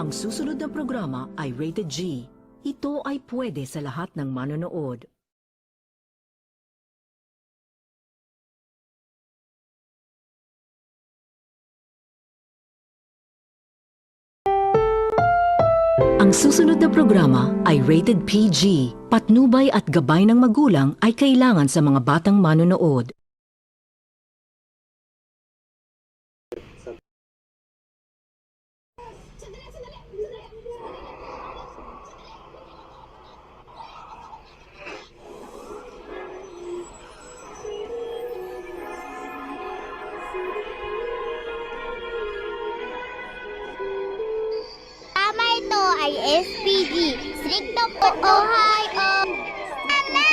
Ang susunod na programa ay rated G. Ito ay pwede sa lahat ng manonood. Ang susunod na programa ay rated PG. Patnubay at gabay ng magulang ay kailangan sa mga batang manonood. Tama ito ay SPG. Stricto po Ohio. Tama!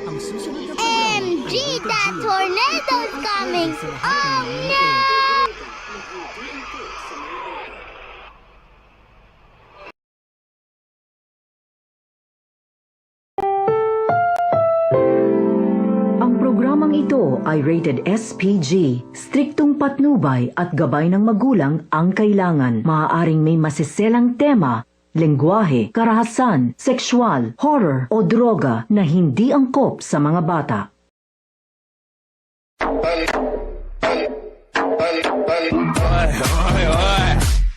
Ang susunod na programa MG, ay rated that G. tornado's coming! Sa lahat Oh ng no! Ang programang ito ay rated SPG. Striktong patnubay at gabay ng magulang ang kailangan. Maaaring may masiselang tema, lengguwahe, karahasan, sexual, horror o droga na hindi angkop sa mga bata.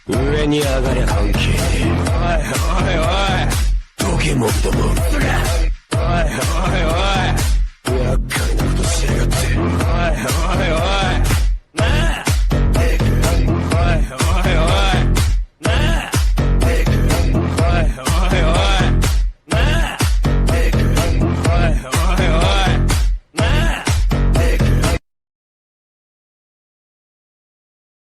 上に上がりゃ関係ねえ。おいおいおい。どけもっとも。おいおいおい。